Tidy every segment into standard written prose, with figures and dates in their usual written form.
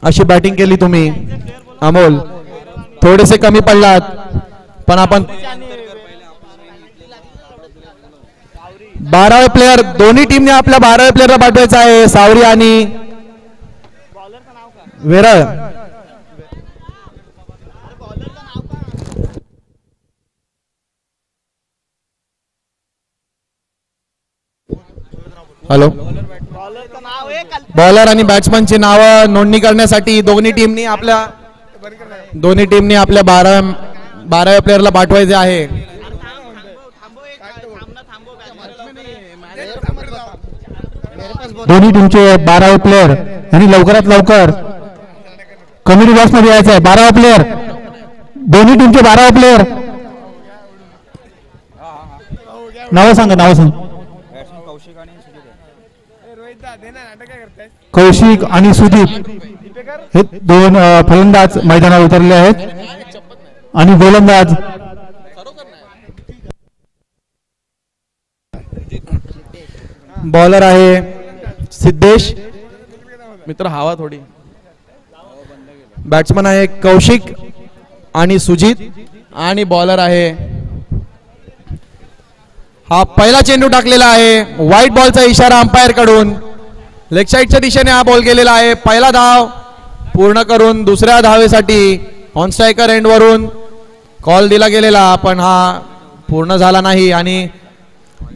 अशी बॅटिंग केली तुम्ही अमोल. थोडेसे कमी पडलात पण आपण 12वे प्लेयर दोन्ही टीमने आपल्या 12वे प्लेयरला पाठवायचा आहे. सावरी आणि वेरळ. हॅलो. बॉलर आणि बॅट्समनची नावं नोंदणी करण्यासाठी दोन्ही टीमनी आपल्या 12व्या प्लेयरला पाठवायचे आहे. दोन्ही टीमचे 12वे प्लेयर यांनी लवकरात लवकर कम्युनिटी बॉक्स मध्ये यायचं आहे. 12वा प्लेयर, दोन्ही टीमचे 12वा प्लेयर नाव सांगा. नाव सांग. कौशिक आणि सुदीप हे दोन फलंदाज मैदानावर उतरले आहेत आणि गोलंदाज बॉलर आहे सिद्धेश मित्र. हवा थोडी. बॅट्समन आहे कौशिक आणि सुजित आणि बॉलर आहे. हा पहिला चेंडू टाकलेला आहे. व्हाईट बॉलचा इशारा अंपायर कडून. लेग साईडच्या दिशेने हा बॉल गेलेला आहे. पहिला धाव पूर्ण करून दुसऱ्या धावेसाठी ऑन स्ट्रायकर एंड वरून कॉल दिला गेलेला पण हा पूर्ण झाला नाही आणि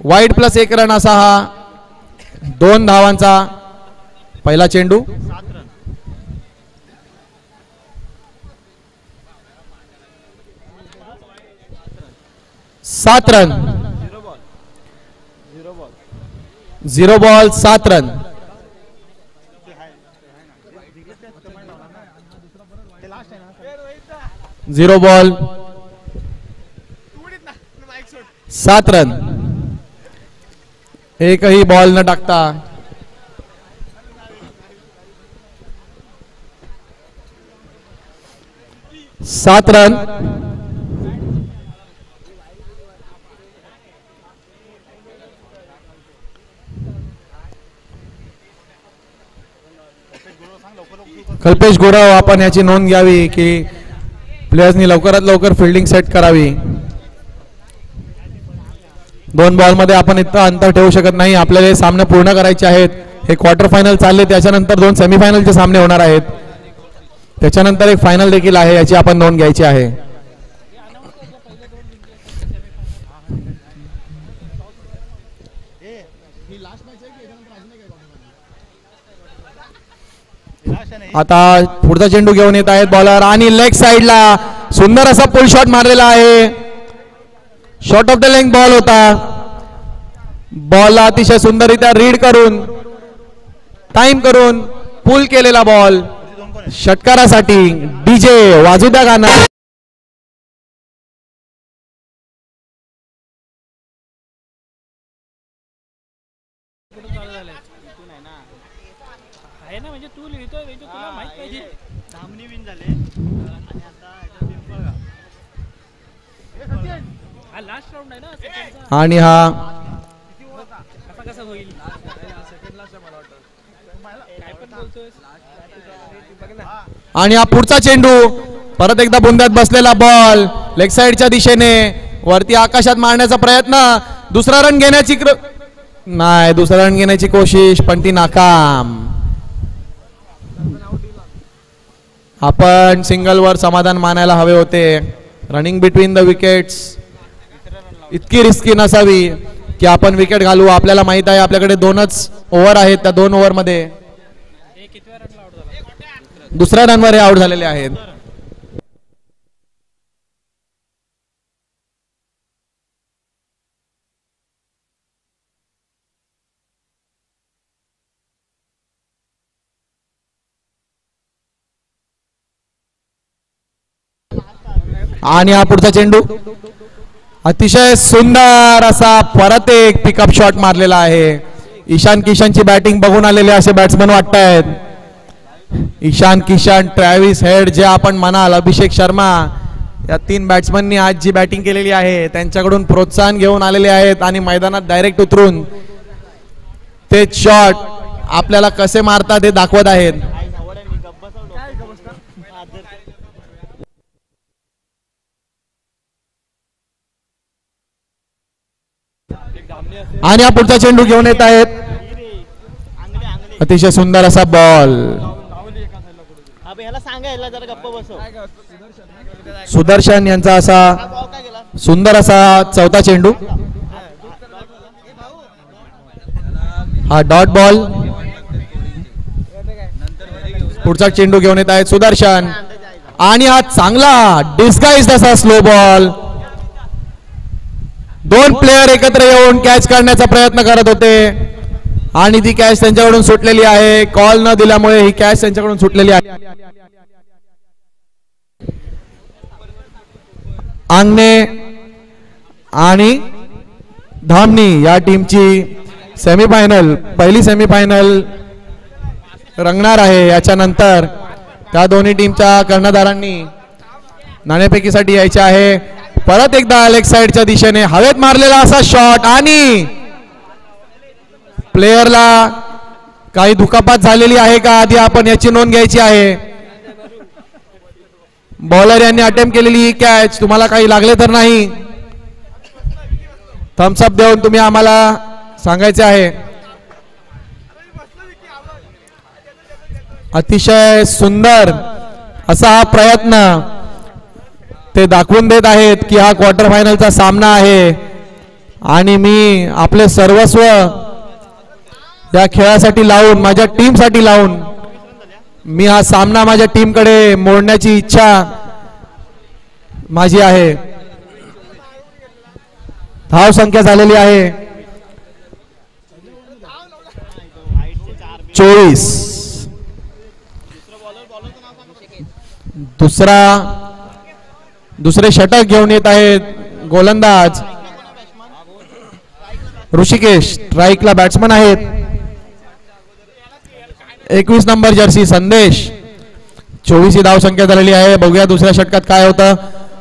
वाईट प्लस 1 रन असा हा 2 धावांचा पहिला चेंडू. 7 run. 0 ball 7 run. Zero ball 7 run. एकही बॉल न टाकता 7 रन. कल्पेश गोराव आपण याची नोंद घ्यावी की प्लेयर्सनी लवकरात लवकर फिल्डिंग सेट करावी. 2 बॉल मध्ये आपण इतकं अंतर ठेवू शकत नाही. आपल्याला हे सामने पूर्ण करायचे आहेत. हे क्वार्टर फायनल चालले त्याच्यानंतर 2 सेमीफायनलचे सामने होणार आहेत. त्याच्यानंतर एक फायनल देखील आहे याची आपण नोंद घ्यायची आहे. आता पुढचा चेंडू घेऊन येत आहेत बॉलर आणि लेग साइडला सुंदर असा पुल शॉट मारलेला आहे. Shot of the length ball होता. बॉलला अतिशय सुंदररित्या रीड करून टाइम करून पुल केलेला बॉल. षटकारासाठी डीजे वाजू द्या गाणं. आणि हा पुढचा चेंडू परत एकदा बुंद्यात बसलेला बॉल लेग साइडच्या दिशेने वरती आकाशात मारण्याचा प्रयत्न. दुसरा रन घेण्याची नाही. दुसरा रन घेण्याची कोशिश पण ती नाकाम. आपण सिंगल वर समाधान मानायला हवे होते. रनिंग बिटवीन द विकेट्स इतकी रिस्की नसावी की आपण विकेट घालू. आपल्याला माहित आहे आपल्याकडे 2च ओव्हर आहेत. त्या 2 ओव्हर मध्ये दुसऱ्या रनवर हे आउट झालेले आहेत. आणि हा पुढचा चेंडू अतिशय सुंदर असा परत एक पिकअप शॉट मारलेला आहे. ईशान किशनची बॅटिंग बघून आलेले असे बॅट्समन वाटत आहेत. ईशान किशन, ट्रॅव्हिस हेड जे आपण म्हणाल, अभिषेक शर्मा या 3 बॅट्समननी आज जी बॅटिंग केलेली आहे त्यांच्याकडून प्रोत्साहन घेऊन आलेले आहेत आणि मैदानात डायरेक्ट उतरून ते शॉट आपल्याला कसे मारतात हे दाखवत आहेत. आणि हा पुढचा चेंडू घेऊन येत आहेत. अतिशय सुंदर असा बॉल. सुदर्शन यांचा असा सुंदर असा चौथा चेंडू. हा डॉट बॉल. पुढचा चेंडू घेऊन येत आहेत सुदर्शन आणि हा चांगला डिस्गाइज असा स्लो बॉल. दोन प्लेयर एकत्र येऊन कॅच काढण्याचा प्रयत्न करत होते आणि ती कॅच त्यांच्याकडून सुटलेली आहे. कॉल न दिल्यामुळे ही कॅच त्यांच्याकडून सुटलेली आहे. आंगणे आणि धामणी या टीमची सेमीफायनल पहिली सेमीफायनल रंगणार आहे. याच्यानंतर त्या दोन्ही टीमच्या कर्णधारांनी नाणेफेकीसाठी यायचे आहे. परत एकदा लेग साइडच्या दिशेने हवेत मारलेला असा शॉट आणि प्लेयरला काही दुखापत झालेली आहे का आधी आपण याची नोंद घ्यायची आहे. बॉलर यांनी अटेम्प्ट केलेली ही कॅच तुम्हाला काही लागले तर नाही थम्सअप देऊन तुम्ही आम्हाला सांगायचे आहे. अतिशय सुंदर असा हा प्रयत्न ते दाखवून देत आहेत की हा क्वार्टर फायनलचा सामना आहे आणि मी आपले सर्वस्व या खेळासाठी लावून माझ्या टीमसाठी लावून मी हा सामना माझ्या टीमकडे मोडण्याची इच्छा माझी आहे. धाव संख्या झालेली आहे 24. दुसरे षटक घेऊन येत आहेत गोलंदाज ऋषिकेश. स्ट्राईकला बॅट्समन आहेत 21 नंबर जर्सी संदेश. 24 ही धाव संख्या झालेली आहे. बघूया दुसऱ्या षटकात काय होतं.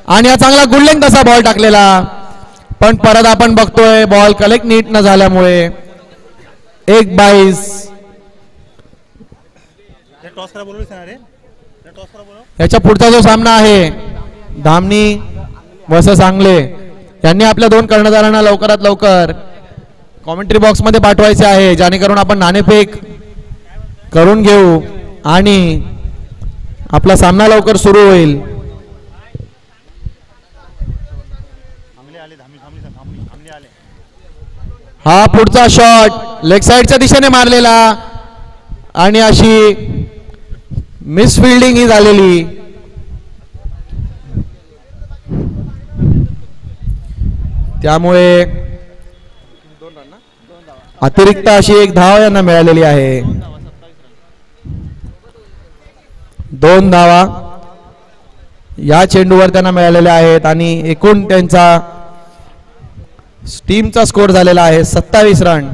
आणि हा चांगला गुडलेंग तसा बॉल टाकलेला पण परत आपण बघतोय बॉल कलेक्ट नीट न झाल्यामुळे एक 22. याच्या पुढचा जो सामना आहे धामणी वर्सेस सांगले यांनी आपल्या दोन कर्णधारांना लवकरात लवकर कॉमेंट्री बॉक्स मध्ये पाठवायचे आहे जेणेकरून आपण नाणेफेक करून घेऊ आणि आपला सामना लवकर सुरू होईल. हा पुढचा शॉट लेग साइडच्या दिशेने मारलेला आणि अशी मिस फिल्डिंग ही झालेली. त्यामुळे अतिरिक्त अशी एक धाव यांना मिळालेली आहे. 2 धावा या चेंडूवर त्यांना मिळालेल्या आहेत आणि एकूण त्यांचा टीमचा स्कोर झालेला आहे 27 रन.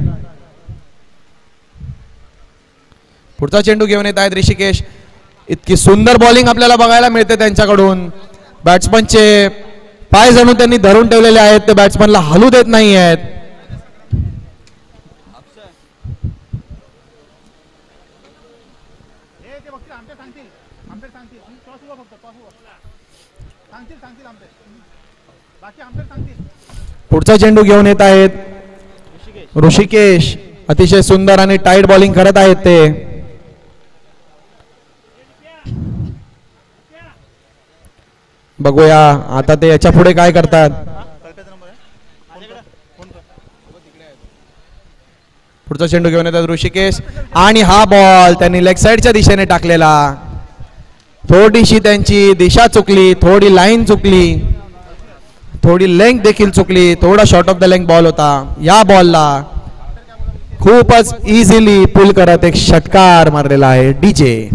पुढचा चेंडू घेऊन येत आहेत ऋषिकेश. इतकी सुंदर बॉलिंग आपल्याला बघायला मिळते त्यांच्याकडून. बॅट्समनचे पाय जणू त्यांनी धरून ठेवलेले आहेत. ते बॅट्समनला हलू देत नाही आहेत. पुढचा चेंडू घेऊन येत आहेत ऋषिकेश. अतिशय सुंदर आणि टाईट बॉलिंग करत आहेत ते. बघूया आता ते याच्या पुढे काय करतात. पुढचा चेंडू घेऊन येतात ऋषिकेश आणि हा बॉल त्यांनी लेग साइडच्या दिशेने टाकलेला. थोडीशी त्यांची दिशा चुकली, थोडी लाईन चुकली, थोडी लेंथ देखील चुकली. थोडा short of the length ball होता. या बॉलला खूपच इझिली पुल करत एक षटकार मारलेला आहे डीजे.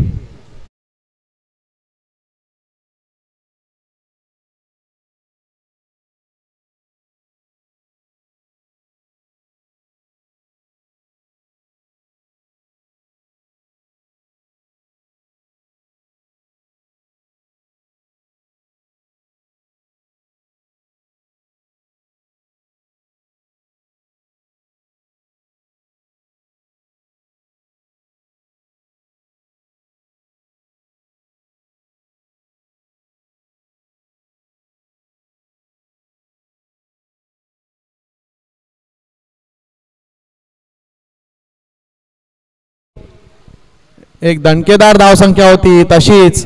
एक दणकेदार धावसंख्या होती. तशीच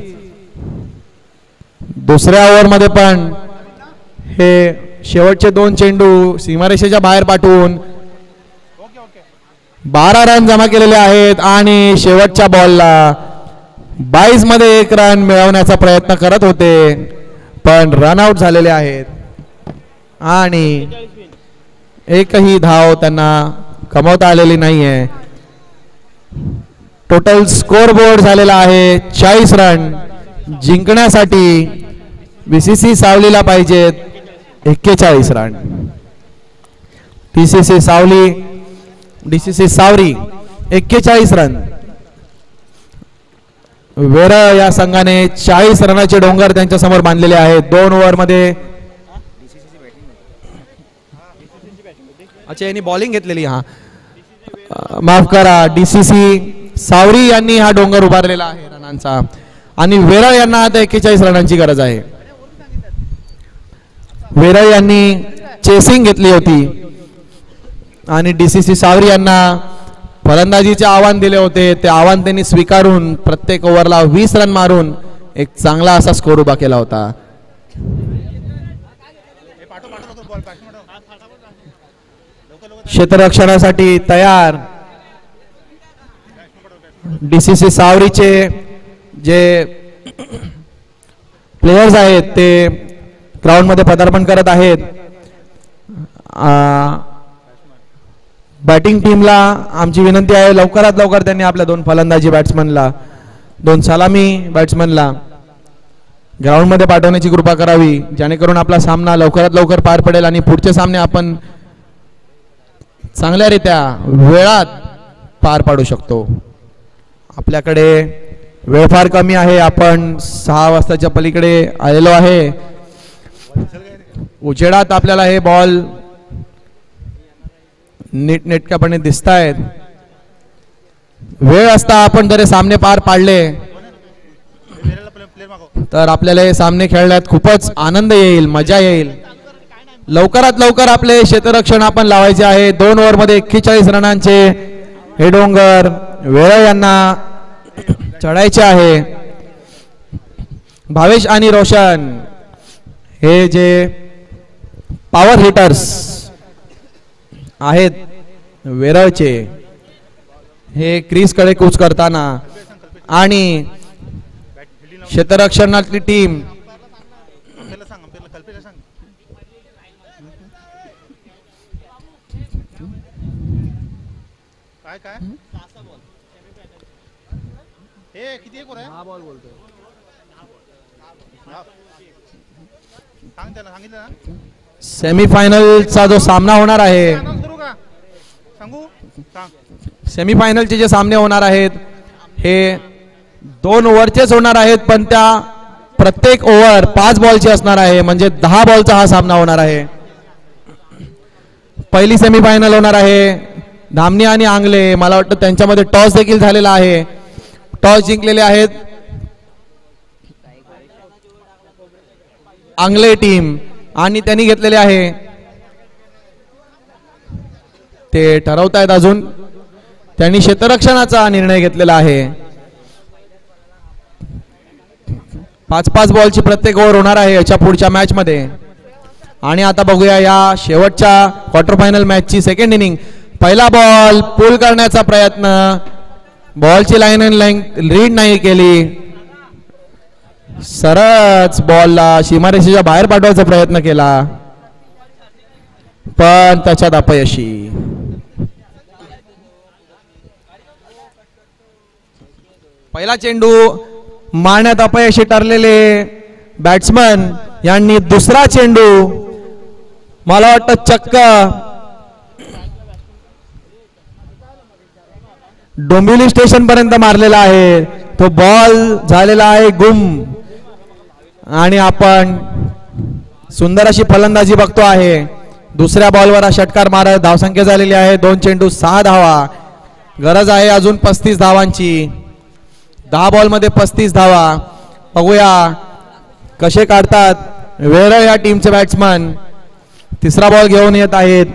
दुसऱ्या ओव्हरमध्ये पण हे शेवटचे 2 चेंडू सीमारेषेच्या बाहेर पाठवून 12 रन जमा केलेले आहेत आणि शेवटच्या बॉलला 22 मध्ये 1 रन मिळवण्याचा प्रयत्न करत होते पण रन आउट झालेले आहेत आणि एकही धाव त्यांना कमवता आलेली नाहीये. टोटल स्कोर बोर्ड झालेला आहे 40 रन. जिंकण्यासाठी बीसीसी सावलीला पाहिजेत 41 रन. डीसीसी सावरी 41 रन. वेरळ या संघाने 40 रनाचे डोंगर त्यांच्या समोर बांधलेले आहेत. 2 ओव्हरमध्ये अच्छा यांनी बॉलिंग घेतलेली. हा माफ करा, डीसीसी सावरी यांनी हा डोंगर उभारलेला आहे रनांचा आणि वेरळ यांना आता 41 रनांची गरज आहे. वेरळ यांनी चेसिंग घेतली होती आणि डीसीसी सावरी यांना फलंदाजीचे आव्हान दिले होते. ते आव्हान त्यांनी स्वीकारून प्रत्येक ओव्हरला 20 रन मारून एक चांगला असा स्कोर उभा केला होता. क्षेत्ररक्षणासाठी तयार डीसीसी सावरीचे जे प्लेयर्स आहेत ते ग्राउंड मध्ये पदार्पण करत आहेत. बॅटिंग टीमला आमची विनंती आहे लवकरात लवकर त्यांनी आपल्या 2 फलंदाजी बॅट्समनला 2 सलामी बॅट्समनला ग्राउंड मध्ये पाठवण्याची कृपा करावी जेणेकरून आपला सामना लवकरात लवकर पार पडेल आणि पुढचे सामने आपण चांगल्यारीत्या वेळात पार पाडू शकतो. आपल्याकडे वेळ फार कमी आहे. आपण 6 वाजताच्या पलीकडे आलेलो आहे. उजेडात आपल्याला हे बॉल नीटनेटक्यापणे दिसत आहेत. वेळ असता आपण जर हे सामने पार पाडले तर आपल्याला हे सामने खेळण्यात खूपच आनंद येईल, मजा येईल. लवकरात लवकर आपले क्षेत्ररक्षण आपण लावायचे आहे. 2 ओव्हरमध्ये 41 रनांचे हे डोंगर वेळ यांना चढायचे आहे. भावेश आणि रोशन हे जे पॉवर हिटर्स आहेत वेरळचे हे क्रीज कडे कूच करताना आणि क्षेत्ररक्षणातली टीम सेमीफायनलचा जो सामना होणार आहे सेमीफायनलचे जे सामने होणार आहेत हे 2 ओव्हरचेच होणार आहेत पण त्या प्रत्येक ओव्हर 5 बॉलची असणार आहे म्हणजे 10 बॉलचा हा सामना होणार आहे. पहिली सेमीफायनल होणार आहे धामणी आणि आंगले. मला वाटतं त्यांच्यामध्ये टॉस देखील झालेला आहे. टॉस जिंकलेले आहेत आंगले टीम आणि त्यांनी घेतलेले आहे ते ठरवतायत अजून. त्यांनी क्षेत्ररक्षणाचा निर्णय घेतलेला आहे. 5-5 बॉलची प्रत्येक ओव्हर होणार आहे याच्या पुढच्या मॅच मध्ये. आणि आता बघूया या शेवटच्या क्वार्टर फायनल मॅचची सेकंड इनिंग. पहिला बॉल पुल करण्याचा प्रयत्न, बॉलची लाईन अँड लेंथ रीड नाही केली. सरच बॉलला सीमारेषेच्या बाहेर पाठवायचा प्रयत्न केला पण त्याच्यात अपयशी. पहिला चेंडू मारण्यात अपयशी ठरलेले बॅट्समन यांनी दुसरा चेंडू मला वाटतं चक्क डोंबिवली स्टेशन पर्यंत मारलेला आहे. तो बॉल झालेला आहे गुम आणि आपण सुंदर अशी फलंदाजी बघतो आहे. दुसऱ्या बॉलवर हा षटकार मारत धावसंख्या झालेली आहे 2 चेंडू 6 धावा. गरज आहे अजून 35 धावांची. 10 बॉलमध्ये 35 धावा. बघूया कसे काढतात वेरळ या टीमचे बॅट्समन. तिसरा बॉल घेऊन येत आहेत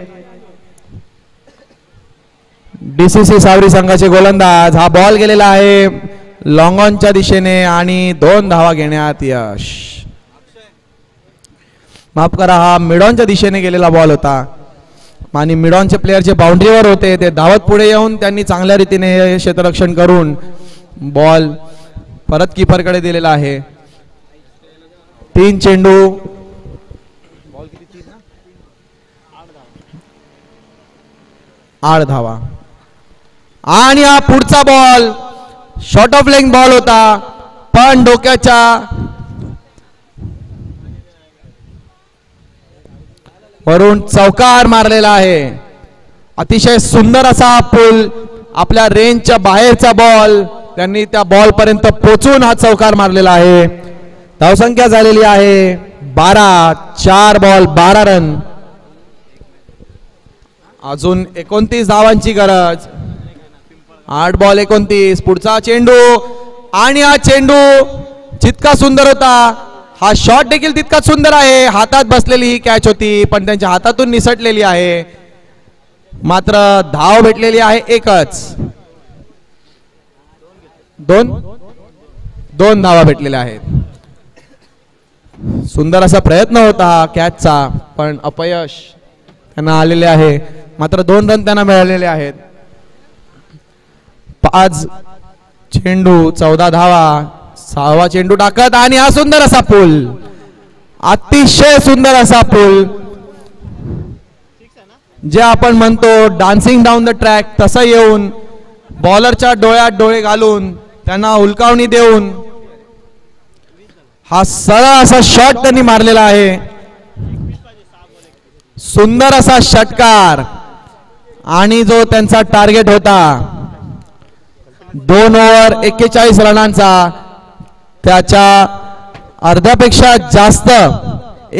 DCC सावरी संघाचे गोलंदाज. हा बॉल गेलेला आहे लॉंग ऑनच्या दिशेने आणि 2 धावा घेण्यात यश. माफ करा, हा मिडॉनच्या दिशेने गेलेला बॉल होता आणि मिडॉनचे प्लेयर जे बाउंड्रीवर होते ते धावत पुढे येऊन त्यांनी चांगल्या रीतीने हे क्षेत्ररक्षण करून बॉल परत कीपरकडे दिलेला आहे. 3 चेंडू 8 धावा आणि हा पुढचा ball short of leg ball होता पण डोक्याच्या वरून चौकार मारलेला आहे. अतिशय सुंदर असा पुल आपल्या रेंजच्या बाहेरचा बॉल त्यांनी त्या बॉल पर्यंत पोहोचून हा चौकार मारलेला आहे. धावसंख्या झालेली आहे 12. 4 बॉल 12 रन. अजून 29 धावांची गरज. 8 बॉल 29. पुढचा चेंडू आणि हा चेंडू जितका सुंदर होता हा शॉट देखील तितकाच सुंदर आहे. हातात बसलेली ही कॅच होती पण त्यांच्या हातातून निसटलेली आहे. मात्र धाव भेटलेली आहे एकच. 2 धावा भेटलेल्या आहेत. सुंदर असा प्रयत्न होता कॅचचा पण अपयश त्यांना आलेले आहे. मात्र 2 रन त्यांना मिळालेले आहेत. 5 चेंडू 14 धावा. 6वा चेंडू टाकत आणि हा सुंदर असा पूल. अतिशय सुंदर असा पूल जे आपण म्हणतो डान्सिंग डाऊन द ट्रॅक तसं येऊन बॉलरच्या डोळ्यात डोळे घालून त्यांना हुलकावणी देऊन हा सरळ असा शॉट त्यांनी मारलेला आहे. सुंदर असा षटकार आणि जो त्यांचा टार्गेट होता 2 ओव्हर 41 रनांचा त्याच्या अर्ध्यापेक्षा जास्त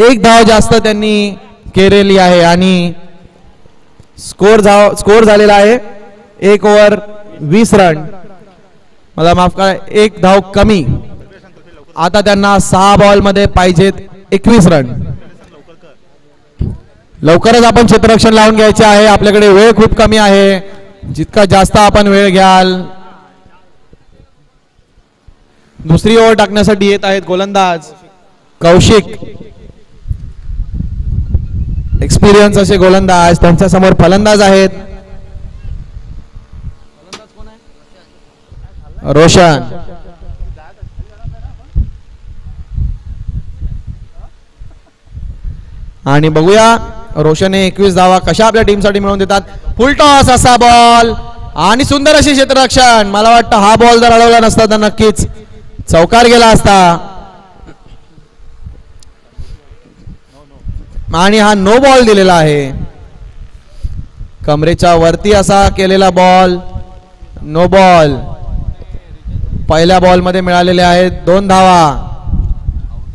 1 धाव जास्त त्यांनी केलेली आहे आणि स्कोर झालेला आहे 1 ओव्हर 20 रन. मला माफ करा 1 धाव कमी. आता त्यांना 6 बॉल मध्ये पाहिजेत 21 रन. लवकरच आपण क्षेत्ररक्षण लावून घ्यायचे आहे. आपल्याकडे वेळ खूप कमी आहे. जितका जास्त आपण वेळ घ्याल. दुसरी ओव्हर टाकण्यासाठी येत आहेत गोलंदाज कौशिक. एक्सपिरियन्स असे गोलंदाज. त्यांच्या समोर फलंदाज आहेत रोशन. आणि बघूया रोशनने 21 धावा कशा आपल्या टीमसाठी मिळवून देतात. फुल टॉस असा बॉल आणि सुंदर अशी क्षेत्ररक्षण. मला वाटतं हा बॉल जर अडवला नसता तर नक्कीच चौकार गेला असता. आणि हा नो बॉल दिलेला आहे. कमरेच्या वरती असा केलेला बॉल नो बॉल. पहिल्या बॉल मध्ये मिळालेले आहेत 2 धावा.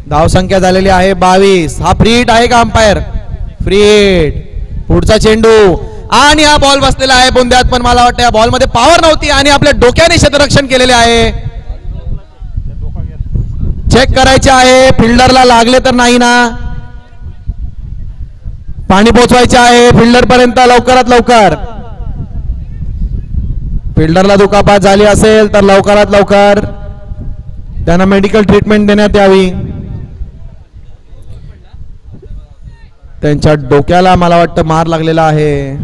धावसंख्या झालेली आहे 22. हा फ्री हिट आहे का अंपायर? Free hit. पुढचा चेंडू आणि हा बॉल बसलेला आहे बुंद्यात पण मला वाटतं या बॉल मध्ये पॉवर नव्हती आणि आपल्या डोक्याने क्षेत्ररक्षण केलेले आहे. चेक करायचे आहे फिल्डरला लागले तर नाही ना. पाणी पोचवायचे आहे फिल्डर पर्यंत लवकरात लवकर. फिल्डरला दुखापत झाली असेल तर लवकरात लवकर त्यांना मेडिकल ट्रीटमेंट देण्यात यावी. त्यांच्या डोक्याला मला वाटतं मार लागलेला आहे.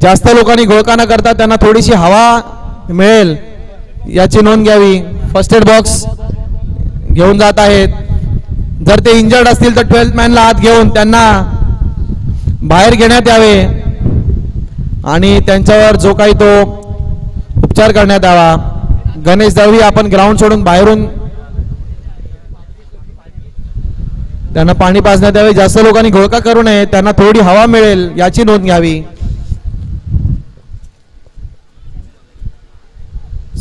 जास्त लोकांनी घोळका न करता त्यांना थोडीशी हवा मिळेल याची नोंद घ्यावी. फर्स्ट एड बॉक्स घेऊन जात आहेत. जर ते इंजर्ड असतील तर 12th मॅनला आत घेऊन त्यांना बाहेर घेण्यात यावे आणि त्यांच्यावर जो काही तो उपचार करण्यात यावा. गणेश दळवी आपण ग्राउंड सोडून बाहेरून त्यांना पाणी पाजण्यात यावे. जास्त लोकांनी घोळका करू नये. त्यांना थोडी हवा मिळेल याची नोंद घ्यावी.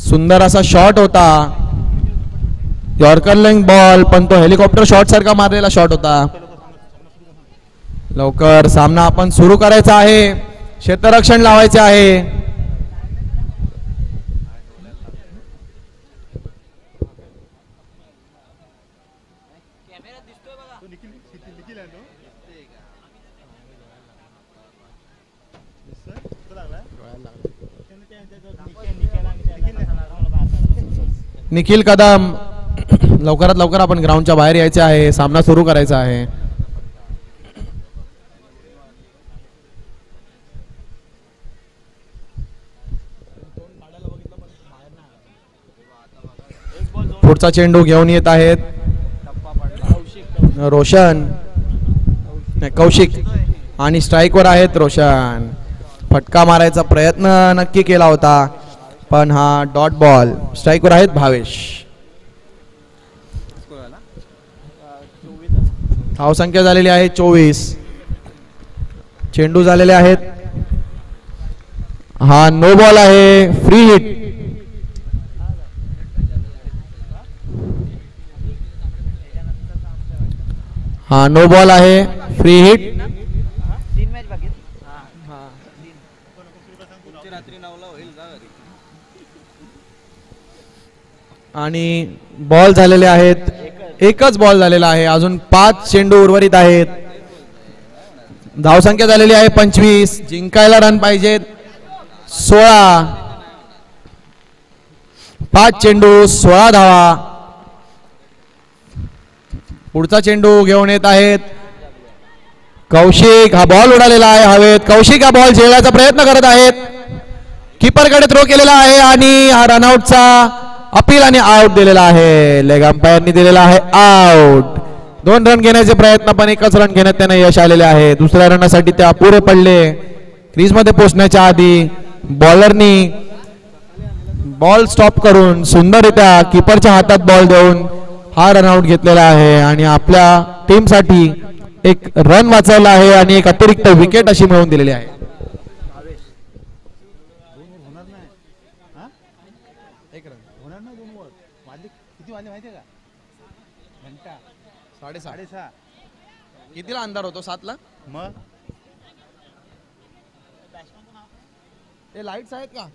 सुंदर असा शॉट होता. यॉर्कर लेंथ बॉल पण तो हेलिकॉप्टर शॉट सारखा मारलेला शॉट होता. लवकर सामना आपण सुरू करायचा आहे. क्षेत्ररक्षण लावायचे आहे. निखिल कदम लवकरात लवकर आपण ग्राउंडच्या बाहेर यायचे आहे, सामना सुरू करायचा आहे. पुढचा चेंडू घेऊन येत आहेत रोशन कौशिक आणि स्ट्राईकवर आहेत रोशन. फटका मारायचा प्रयत्न नक्की केला होता पण हा डॉट बॉल. स्ट्राईकवर आहेत भावेश. धावसंख्या झालेली आहे 24. चेंडू झालेले आहेत. हा नो बॉल आहे, फ्री हिट. हा नो बॉल आहे, फ्री हिट. आणि बॉल झालेले आहेत, एकच बॉल झालेला आहे. अजून 5 चेंडू उर्वरित आहेत. धावसंख्या झालेली आहे 25. जिंकायला रन पाहिजेत 16. 5 चेंडू 16 धावा. पुढचा चेंडू घेऊन येत आहेत कौशिक. हा बॉल उडालेला आहे हवेत. कौशिक हा बॉल झेलण्याचा प्रयत्न करत आहेत. कीपरकडे थ्रो केलेला आहे आणि हा रनआउटचा अपील आणि आउट दिलेला आहे. लेग अंपायरनी दिलेला आहे आउट. 2 रन घेण्याचे प्रयत्न पण एकच रन घेण्यात त्यांना यश आलेले आहे. दुसऱ्या रनासाठी ते अपुरे पडले. क्रीजमध्ये पोहोचण्याच्या आधी बॉलरनी बॉल स्टॉप करून सुंदररित्या कीपरच्या हातात बॉल देऊन हा रनआउट घेतलेला आहे आणि आपल्या टीमसाठी एक रन वाचवला आहे आणि एक अतिरिक्त विकेट अशी मिळवून दिलेली आहे. कितीला अंधार होतो? 7ला. मग ते लाईट्स आहेत का?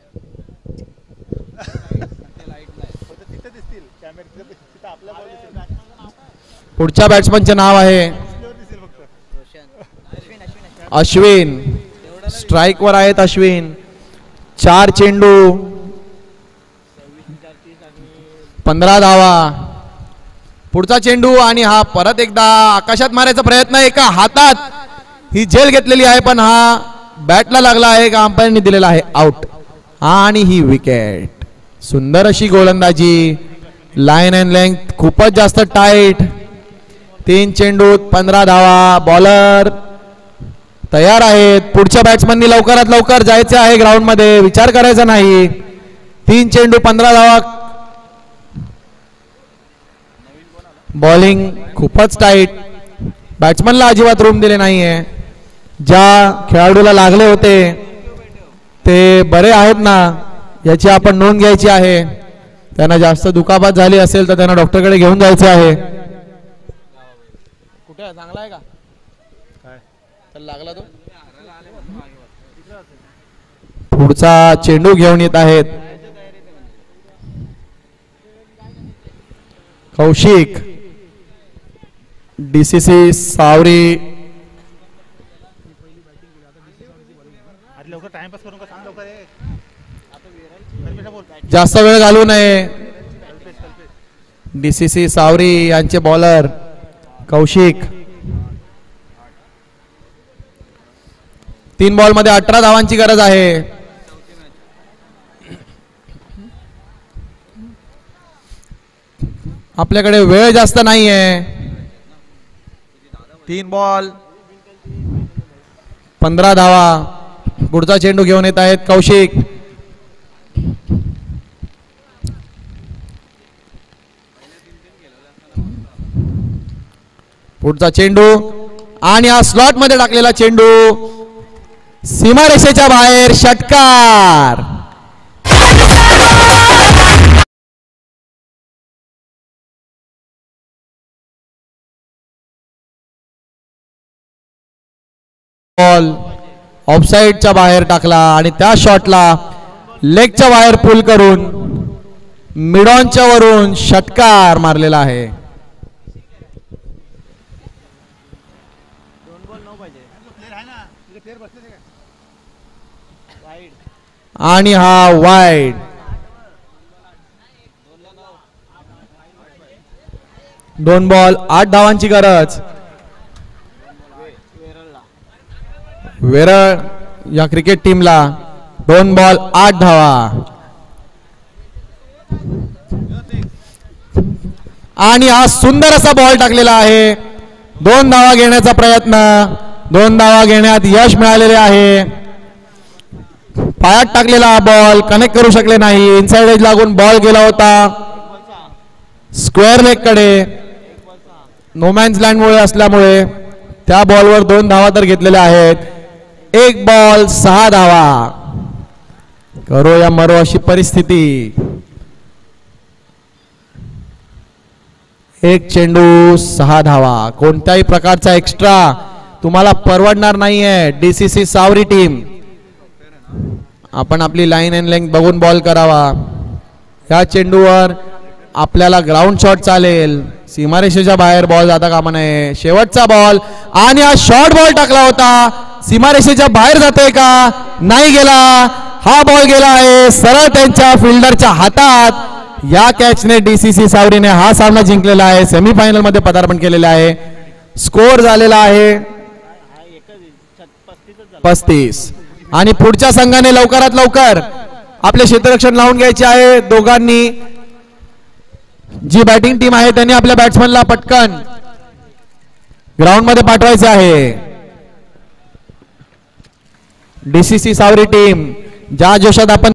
पुढच्या बॅट्समनचे नाव आहे अश्विन. स्ट्राईकवर आहेत अश्विन. 4 चेंडू 15 धावा. पुढचा चेंडू आणि हा परत एकदा आकाशात मारायचा प्रयत्न. एका हातात ही झेल घेतलेली आहे पण हा बॅटला लागला आहे का अंपायरने दिलेला आहे आउट आणि ही विकेट. सुंदर अशी गोलंदाजी. लाईन अँड लेंथ खूपच जास्त टाईट. 3 चेंडू 15 धावा. बॉलर तयार आहेत. पुढच्या बॅट्समननी लवकरात लवकर जायचे आहे ग्राउंड मध्ये, विचार करायचा नाही. 3 चेंडू 15 धावा. बॉलिंग खूपच टाईट. बॅट्समनला अजिबात रूम दिले नाहीये. ज्या खेळाडूला लागले होते ते बरे आहेत ना याची आपण नोंद घ्यायची आहे. त्यांना जास्त दुखापत झाली असेल तर त्यांना डॉक्टरकडे घेऊन जायचे आहे. कुठे आहे? चांगला आहे का? काय लागला तो? पुढचा चेंडू घेऊन येत आहेत कौशिक. डीसीसी सावरी. जास्त वेळ घालू नये. डीसीसी सावरी यांचे बॉलर कौशिक. 3 बॉल मध्ये 18 धावांची गरज आहे. आपल्याकडे वेळ जास्त नाहीये. 3 बॉल 15 धावा. पुढचा चेंडू घेऊन येत आहेत कौशिक. पुढचा चेंडू आणि हा स्लॉट मध्ये टाकलेला चेंडू सीमारेषेच्या बाहेर. षटकार. बॉल ऑफसाईडच्या बाहेर टाकला आणि त्या शॉटला लेगच्या बाहेर पुल करून मिडॉनच्या वरून षटकार मारलेला आहे. आणि हा वाईड. दोन बॉल 8 धावांची गरज. वेरळ या क्रिकेट टीमला 2 बॉल 8 धावा. आणि हा सुंदर असा बॉल टाकलेला आहे. 2 धावा घेण्याचा प्रयत्न, 2 धावा घेण्यात यश मिळालेले आहे. पायात टाकलेला हा बॉल कनेक्ट करू शकले नाही. इनसाइड एज लागून बॉल गेला होता स्क्वेअर लेग कडे. नोमॅन्स लँड मुळे असल्यामुळे त्या बॉलवर 2 धावा तर घेतलेल्या आहेत. 1 बॉल 6 धावा. करो या मरो अशी परिस्थिती. 1 चेंडू 6 धावा. कोणत्याही प्रकारचा एक्स्ट्रा तुम्हाला परवडणार नाहीये. डीसीसी सावरी टीम, आपण आपली लाईन अँड लेंथ बघून बॉल करावा. या चेंडूवर आपल्याला ग्राउंड शॉट चालेल. सीमारेषेच्या बाहेर बॉल जाता कामा नये. शेवटचा बॉल आणि हा शॉर्ट बॉल टाकला होता. सीमारेषेच्या बाहेर जातोय का? नाही गेला. हा बॉल गेला आहे सरळ त्यांच्या फिल्डरच्या हातात. या कॅचने डीसीसी सावरीने हा सामना जिंकलेला आहे. सेमीफायनल मध्ये पदार्पण केलेले आहे. स्कोर झालेला आहे 35. आणि पुढच्या संघाने लवकरात लवकर आपले क्षेत्ररक्षण लावून घ्यायचे आहे. दोघांनी जी बॅटिंग टीम आहे त्यांनी आपल्या बॅट्समनला पटकन ग्राउंड मध्ये पाठवायचे आहे. डीसीसी सावरी टीम ज्या जोशात आपण